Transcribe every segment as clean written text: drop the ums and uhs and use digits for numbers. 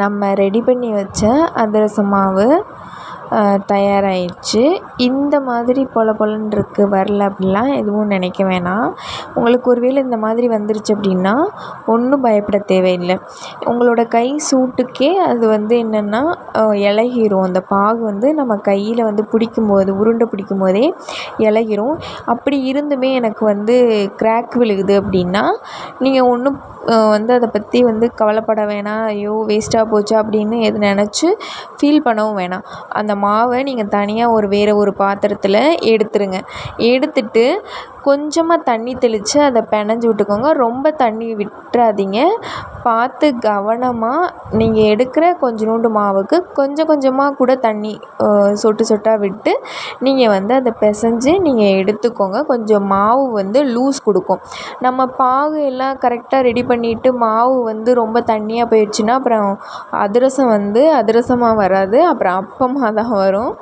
நம்ம ரெடி பண்ணி வச்ச அதிரசம் மாவு தயாராகிடுச்சு. இந்த மாதிரி பொல பொலன்னு இருக்குது வரல அப்படிலாம் எதுவும் நினைக்க வேணாம். உங்களுக்கு ஒருவேளை இந்த மாதிரி வந்துருச்சு அப்படின்னா ஒன்றும் பயப்பட தேவையில்லை. உங்களோட கை சூட்டுக்கே அது என்னென்னா இலகிரும். அந்த பாகு நம்ம கையில் பிடிக்கும்போது உருண்டை பிடிக்கும் போதே இலகிரும். அப்படி இருந்துமே எனக்கு கிராக் விழுகுது அப்படின்னா நீங்கள் ஒன்றும் அதை பற்றி கவலைப்பட வேணாம். ஐயோ வேஸ்ட்டாக போச்சா அப்படின்னு எது நினச்சி ஃபீல் பண்ணவும் வேணாம். அந்த மாவை நீங்கள் தனியாக வேறு ஒரு பாத்திரத்தில் எடுத்துருங்க. எடுத்துட்டு கொஞ்சமாக தண்ணி தெளித்து அதை பெனஞ்சு விட்டுக்கோங்க. ரொம்ப தண்ணி விட்டுறாதீங்க. பார்த்து கவனமாக நீங்கள் எடுக்கிற கொஞ்சோண்டு மாவுக்கு கொஞ்சம் கொஞ்சமாக கூட தண்ணி சொட்டு சொட்டாக விட்டு நீங்கள் அதை பிசைஞ்சு நீங்கள் எடுத்துக்கோங்க. கொஞ்சம் மாவு லூஸ் கொடுக்கும். நம்ம பாகு எல்லாம் கரெக்டாக ரெடி பண்ணிவிட்டு மாவு ரொம்ப தண்ணியாக போயிடுச்சுன்னா அப்புறம் அதிரசம் அதிரசமாக வராது, அப்புறம் அப்பமாக தான் வரும்.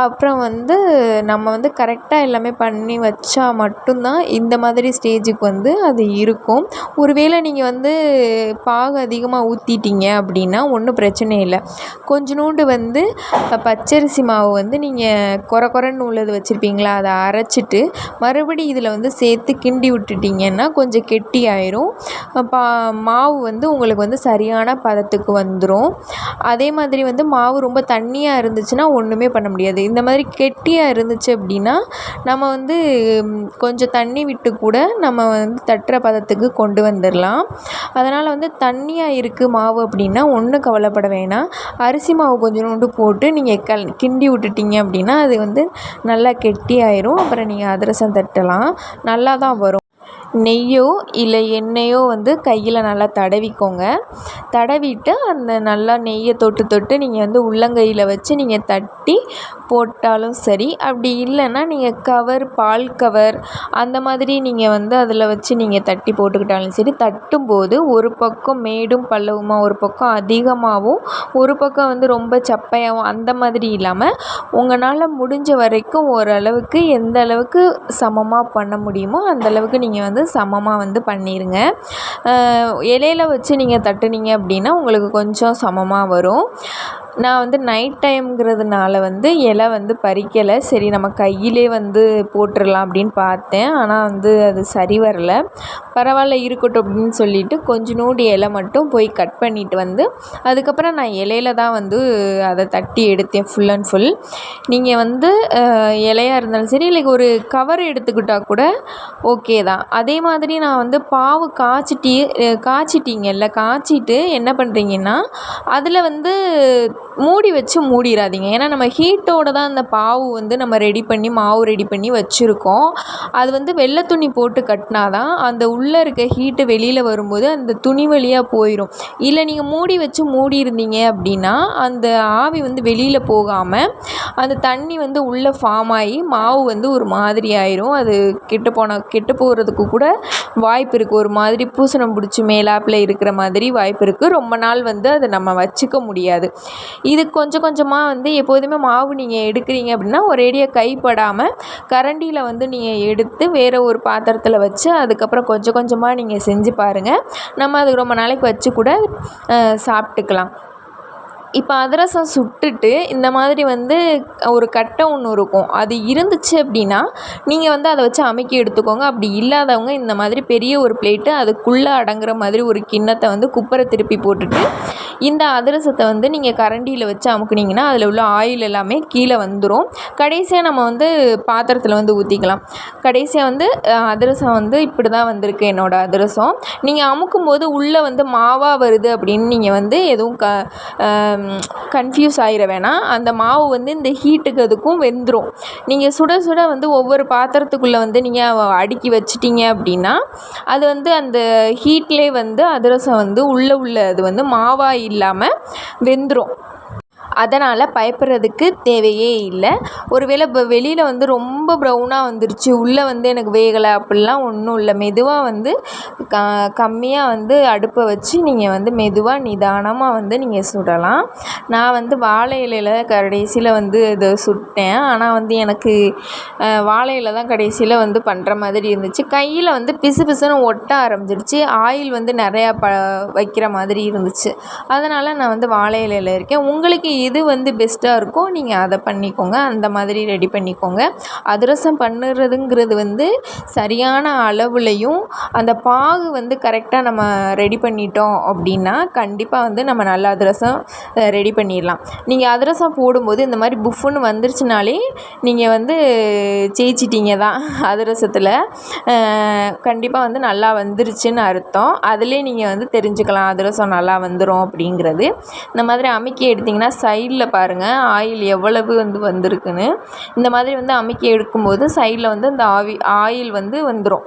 அப்புறம் நம்ம கரெக்டாக எல்லாமே பண்ணி வச்சா மட்டும்தான் இந்த மாதிரி ஸ்டேஜுக்கு அது இருக்கும். ஒருவேளை நீங்கள் பாகு அதிகமாக ஊற்றிட்டீங்க அப்படின்னா ஒன்றும் பிரச்சனை இல்லை. கொஞ்சோண்டு பச்சரிசி மாவு நீங்கள் கொரன்னு உள்ளது வச்சுருப்பீங்களா, அதை அரைச்சிட்டு மறுபடியும் இதில் சேர்த்து கிண்டி விட்டுட்டிங்கன்னா கொஞ்சம் கெட்டி ஆயிரும். மாவு உங்களுக்கு சரியான பதத்துக்கு வந்துடும். அதே மாதிரி மாவு ரொம்ப தண்ணியாக இருந்துச்சுன்னா ஒன்றுமே பண்ண முடியாது. இந்த மாதிரி கெட்டியாக இருந்துச்சு அப்படின்னா நம்ம கொஞ்சம் தண்ணி விட்டு கூட நம்ம தட்டுற பதத்துக்கு கொண்டு வந்துடலாம். அதனால் தண்ணியாக இருக்குது மாவு அப்படின்னா ஒன்றும் கவலைப்பட வேணாம். அரிசி மாவு கொஞ்சோண்டு போட்டு நீங்கள் கிண்டி விட்டுட்டிங்க அப்படின்னா அது நல்லா கெட்டியாயிரும். அப்புறம் நீங்கள் அதிரசம் தட்டலாம், நல்லா தான் வரும். நெய்யோ இல்லை எண்ணெயோ கையில் நல்லா தடவிக்கோங்க. தடவிட்டு அந்த நல்லா நெய்யை தொட்டு நீங்கள் உள்ளங்கையில் வச்சு நீங்கள் தட்டி போட்டாலும் சரி. அப்படி இல்லைன்னா நீங்கள் கவர், பால் கவர் அந்த மாதிரி நீங்கள் அதில் வச்சு நீங்கள் தட்டி போட்டுக்கிட்டாலும் சரி. தட்டும்போது ஒரு பக்கம் மேடும் பள்ளவுமாக, ஒரு பக்கம் அதிகமாகவும், ஒரு பக்கம் ரொம்ப சப்பையாகவும் அந்த மாதிரி இல்லாமல் உங்களால் முடிஞ்ச வரைக்கும் ஓரளவுக்கு எந்த அளவுக்கு சமமாக பண்ண முடியுமோ அந்தளவுக்கு நீங்கள் சமமாக பண்ணிடுங்க. இலையில வச்சு நீங்கள் தட்டுனீங்க அப்படின்னா உங்களுக்கு கொஞ்சம் சமமாக வரும். நான் நைட் டைம்ங்கிறதுனால இலை பறிக்கலை. சரி நம்ம கையிலே போட்டுடலாம் அப்படின்னு பார்த்தேன். ஆனால் அது சரி வரல. பரவாயில்ல இருக்கட்டும் அப்படின்னு சொல்லிட்டு கொஞ்சோண்டு இலை மட்டும் போய் கட் பண்ணிவிட்டு அதுக்கப்புறம் நான் இலையில தான் அதை தட்டி எடுத்தேன் ஃபுல் அண்ட் ஃபுல். நீங்கள் இலையாக இருந்தாலும் சரி, இல்லை ஒரு கவர் எடுத்துக்கிட்டால் கூட ஓகே தான். அதே மாதிரி நான் பாவு காய்ச்சிட்டிங்கல்ல, காய்ச்சிட்டு என்ன பண்ணுறீங்கன்னா அதில் மூடி வச்சு மூடிடாதீங்க. ஏன்னா நம்ம ஹீட்டோடு தான் அந்த பாவு நம்ம ரெடி பண்ணி மாவு ரெடி பண்ணி வச்சுருக்கோம். அது வெள்ளை துணி போட்டு கட்டினா தான் அந்த உள்ளே இருக்க ஹீட்டு வெளியில் வரும்போது அந்த துணி வழியாக போயிடும். இல்லை நீங்கள் மூடி வச்சு மூடி இருந்தீங்க அப்படின்னா அந்த ஆவி வெளியில் போகாமல் அந்த தண்ணி உள்ளே ஃபார்ம் ஆகி மாவு ஒரு மாதிரி ஆயிரும். அது கெட்டு போகிறதுக்கு கூட வாய்ப்பு இருக்குது. ஒரு மாதிரி பூசணம் பிடிச்சி மேலாப்பில் இருக்கிற மாதிரி வாய்ப்பு இருக்குது. ரொம்ப நாள் அதை நம்ம வச்சுக்க முடியாது. இது கொஞ்சம் கொஞ்சமாக எப்போதுமே மாவு நீங்கள் எடுக்கிறீங்க அப்படின்னா ஒரேடியாக கைப்படாமல் கரண்டியில் நீங்கள் எடுத்து வேறு ஒரு பாத்திரத்தில் வச்சு அதுக்கப்புறம் கொஞ்சம் கொஞ்சமாக நீங்கள் செஞ்சு பாருங்கள். நம்ம அது ரொம்ப நாளைக்கு வச்சு கூட சாப்பிட்டுக்கலாம். இப்போ அதிரசம் சுட்டுட்டு இந்த மாதிரி ஒரு கட்டை ஒன்று இருக்கும். அது இருந்துச்சு அப்படின்னா நீங்கள் அதை வச்சு அமுக்கி எடுத்துக்கோங்க. அப்படி இல்லாதவங்க இந்த மாதிரி பெரிய ஒரு பிளேட்டு அதுக்குள்ளே அடங்குற மாதிரி ஒரு கிண்ணத்தை குப்பரை திருப்பி போட்டுட்டு இந்த அதிரசத்தை நீங்கள் கரண்டியில் வச்சு அமுக்குனிங்கன்னா அதில் உள்ள ஆயில் எல்லாமே கீழே வந்துடும். கடைசியாக நம்ம பாத்திரத்தில் ஊற்றிக்கலாம். கடைசியாக அதிரசம் இப்படி தான் வந்திருக்கு என்னோடய அதிரசம். நீங்கள் அமுக்கும்போது உள்ளே மாவாக வருது அப்படின்னு நீங்கள் எதுவும் கன்ஃபியூஸ் ஆகிட வேணாம். அந்த மாவு இந்த ஹீட்டுக்கு அதுக்கும் வெந்துடும். நீங்கள் சுட சுட ஒவ்வொரு பாத்திரத்துக்குள்ளே நீங்கள் அடுக்கி வச்சிட்டிங்க அப்படின்னா அது அந்த ஹீட்லேயே அதிரசம் உள்ளே அது மாவாக இல்லாமல் வெந்துடும். அதனால் பயப்படுறதுக்கு தேவையே இல்லை. ஒருவேளை வெளியில் வந்து ரொம்ப ப்ரௌனாக வந்துருச்சு, உள்ளே வந்து எனக்கு வேகலை அப்படிலாம் ஒன்றும் இல்லை. மெதுவாக வந்து கம்மியாக வந்து அடுப்பை வச்சு நீங்கள் வந்து மெதுவாக நிதானமாக வந்து நீங்கள் சுடலாம். நான் வந்து வாழை இலையில் கடைசியில் வந்து இதை சுட்டேன். ஆனால் வந்து எனக்கு வாழை இலை தான் கடைசியில் வந்து பண்ணுற மாதிரி இருந்துச்சு. கையில் வந்து பிசு பிசுன்னு ஒட்ட ஆரம்பிச்சிருச்சு. ஆயில் வந்து நிறையா வைக்கிற மாதிரி இருந்துச்சு. அதனால் நான் வந்து வாழை இலையில் இருக்கேன். உங்களுக்கு எது வந்து பெஸ்ட்டாக இருக்கோ நீங்கள் அதை பண்ணிக்கோங்க. அந்த மாதிரி ரெடி பண்ணிக்கோங்க. அதிரசம் பண்ணுறதுங்கிறது வந்து சரியான அளவுலையும் அந்த பாகு வந்து கரெக்டாக நம்ம ரெடி பண்ணிட்டோம் அப்படின்னா கண்டிப்பாக வந்து நம்ம நல்ல அதிரசம் ரெடி பண்ணிடலாம். நீங்கள் அதிரசம் போடும்போது இந்த மாதிரி புஃப்னு வந்துருச்சுனாலே நீங்கள் வந்து ஜெயிச்சிட்டிங்க தான். அதிரசத்தில் கண்டிப்பாக வந்து நல்லா வந்துருச்சுன்னு அர்த்தம். அதிலே நீங்கள் வந்து தெரிஞ்சுக்கலாம் அதிரசம் நல்லா வந்துடும் அப்படிங்கிறது. இந்த மாதிரி அமுக்கி எடுத்திங்கன்னா சைடில் பாருங்கள் ஆயில் எவ்வளவு வந்து வந்திருக்குன்னு. இந்த மாதிரி வந்து அமுக்கி எடுக்கும்போது சைடில் வந்து அந்த ஆயில் வந்து வந்துடும்.